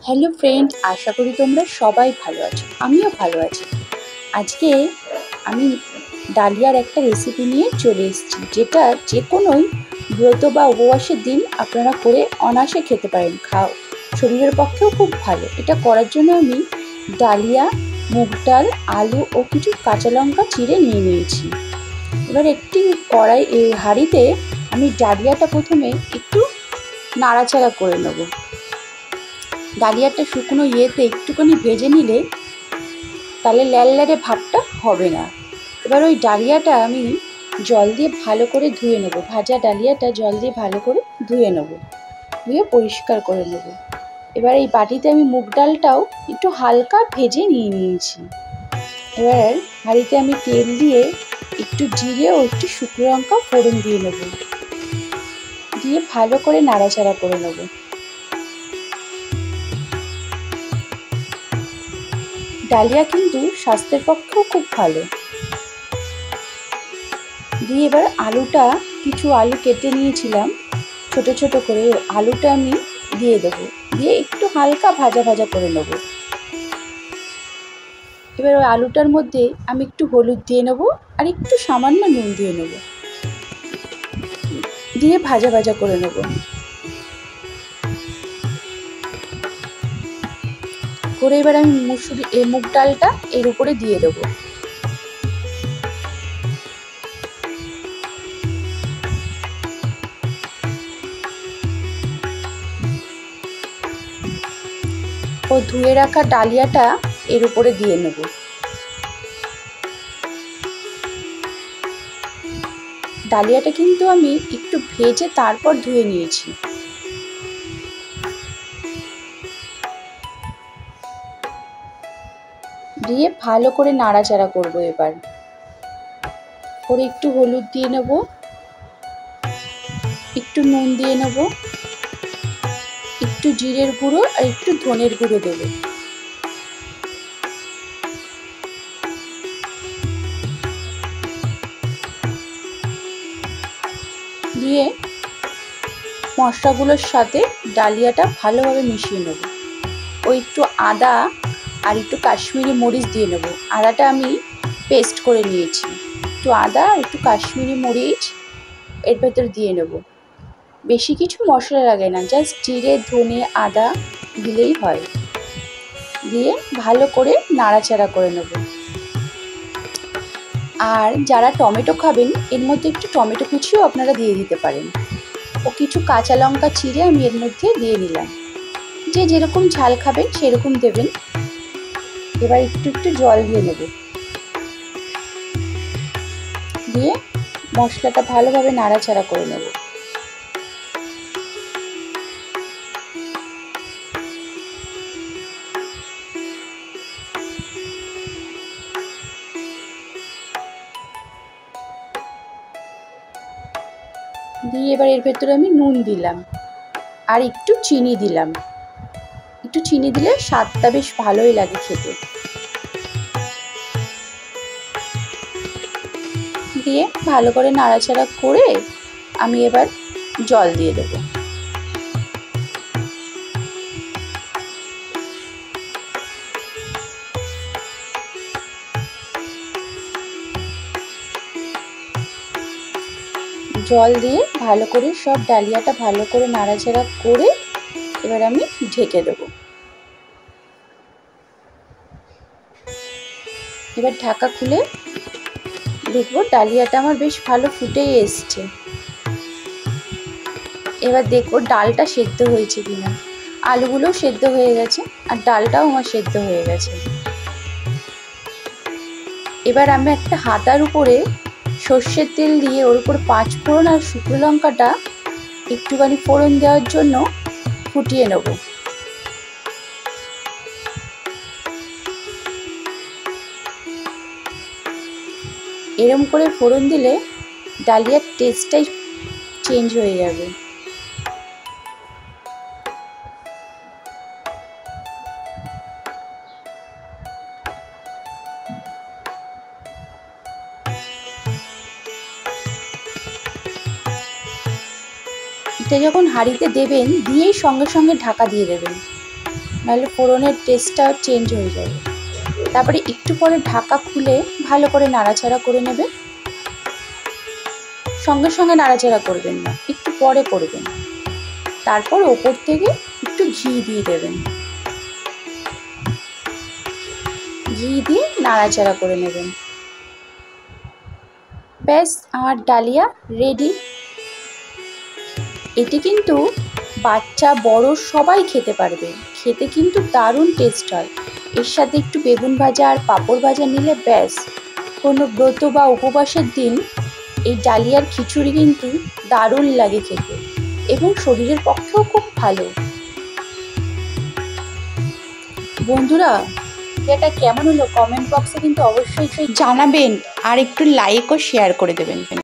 Hello friend, আশা করি তোমরা সবাই ভালো আছো। আমিও ভালো আছি। আজকে আমি ডালিয়ার একটা রেসিপি নিয়ে চলে এসেছি, যেটা যে কোনোই ব্রত বা উপবাসের দিন আপনারা করে অনায়াসে খেতে পারেন। শরীরের পক্ষেও খুব ভালো। এটা করার জন্য আমি ডালিয়া, মুগ ডাল, আলু ও কিছু কাঁচা লঙ্কা চিড়ে নিয়ে নিয়েছি। এবার একটি হাঁড়িতে আমি ডালিয়াটা প্রথমে একটু নাড়াচাড়া করে নেব। ডালিয়াটা শুকনো একটুখানি ভেজে নিলে তাহলে ল্যাড়ে ভাবটা হবে না। এবার ওই ডালিয়াটা আমি জল দিয়ে ভালো করে ধুয়ে নেব। ভাজা ডালিয়াটা জল দিয়ে ভালো করে ধুয়ে নেব, ধুয়ে পরিষ্কার করে নেব। এবার এই বাটিতে আমি মুগ ডালটাও একটু হালকা ভেজে নিয়েছি। এবার হাঁড়িতে আমি তেল দিয়ে একটু জিরে ও একটু শুকনো লঙ্কা ফোড়ন দিয়ে নেব, দিয়ে ভালো করে নাড়াচাড়া করে নেব। ডালিয়া কিন্তু স্বাস্থ্যের পক্ষেও খুব ভালো। দিয়ে এবার কিছু আলু কেটে নিয়েছিলাম ছোট ছোট করে, আলুটা আমি দিয়ে দেবো, দিয়ে একটু হালকা ভাজা ভাজা করে নেব। এবার ওই আলুটার মধ্যে আমি একটু হলুদ দিয়ে নেব আর একটু সামান্য নুন দিয়ে নেব, দিয়ে ভাজা ভাজা করে নেব। করে এবার আমি মুগ ডালটা এর উপরে দিয়ে দেবো। ও ধুয়ে রাখা ডালিয়াটা এর উপরে দিয়ে নেব। ডালিয়াটা কিন্তু আমি একটু ভেজে তারপর ধুয়ে নিয়েছি। দিয়ে ভালো করে নাড়াচাড়া করব। এবার করে একটু হলুদ দিয়ে নেব, একটু নুন দিয়ে নেব, একটু জিরের গুঁড়ো আর একটু ধনের গুঁড়ো দেব। দিয়ে মশলাগুলোর সাথে ডালিয়াটা ভালোভাবে মিশিয়ে নেব। ওই একটু আদা আর একটু কাশ্মীরি মরিচ দিয়ে নেব। আদাটা আমি পেস্ট করে নিয়েছি। একটু আদা আর একটু কাশ্মীরি মরিচ এর ভেতর দিয়ে নেব। বেশি কিছু মশলা লাগে না, জাস্ট জিরে, ধনে, আদা দিলেই হয়। দিয়ে ভালো করে নাড়াচাড়া করে নেব। আর যারা টমেটো খাবেন, এর মধ্যে একটু টমেটো কুচিও আপনারা দিয়ে দিতে পারেন। ও কিছু কাঁচা লঙ্কা চিড়ে আমি এর মধ্যে দিয়ে নিলাম। যে যেরকম ঝাল খাবেন সেরকম দেবেন। এবার একটু একটু জল দিয়ে নেব, দিয়ে মশলাটা ভালোভাবে নাড়াচাড়া করে নেব। দিয়ে এবার এর ভেতরে আমি নুন দিলাম আর একটু চিনি দিলাম। একটু চিনি দিলে স্বাদটা বেশ ভালোই লাগে খেতে। দিয়ে ভালো করে নাড়াচাড়া করে আমি এবার জল দিয়ে দেব। জল দিয়ে ভালো করে সব ডালিয়াটা ভালো করে নাড়াচাড়া করে এবার আমি ঢেকে দেব। এবার ঢাকা খুলে দেখবো ডালিয়াটা আমার বেশ ভালো ফুটেই এসছে। এবার দেখবো ডালটা সেদ্ধ হয়েছে কিনা। আলুগুলোও সেদ্ধ হয়ে গেছে আর ডালটাও আমার সেদ্ধ হয়ে গেছে। এবার আমি একটা হাতার উপরে সর্ষের তেল দিয়ে ওর উপর পাঁচফোড়ন আর শুকনো লঙ্কাটা একটুখানি ফোড়ন দেওয়ার জন্য ফুটিয়ে নেব। এরম করে ফোড়ন দিলে ডালিয়ার টেস্টটাই চেঞ্জ হয়ে যাবে। এটা যখন হাঁড়িতে দেবেন, দিয়েই সঙ্গে সঙ্গে ঢাকা দিয়ে দেবেন। নাহলে ফোড়নের টেস্টটা চেঞ্জ হয়ে যাবে। তারপরে একটু পরে ঢাকা খুলে ভালো করে নাড়াচাড়া করে নেবেন। সঙ্গে সঙ্গে নাড়াচাড়া করবেন না, একটু পরে করবেন। তারপর ওপর থেকে একটু ঘি দিয়ে দেবেন। ঘি দিয়ে নাড়াচাড়া করে নেবেন। ব্যাস, আমার ডালিয়া রেডি। এটি কিন্তু বাচ্চা বড় সবাই খেতে পারবে। খেতে কিন্তু দারুণ টেস্ট হয়। এর সাথে একটু বেগুন ভাজা আর পাঁপড় ভাজা নিলে ব্যাস, কোনো ব্রত বা উপবাসের দিন এই ডালিয়ার খিচুড়ি কিন্তু দারুণ লাগে খেতে এবং শরীরের পক্ষেও খুব ভালো। বন্ধুরা, এটা কেমন হলো কমেন্ট বক্সে কিন্তু অবশ্যই জানাবেন আর একটু লাইক ও শেয়ার করে দেবেন।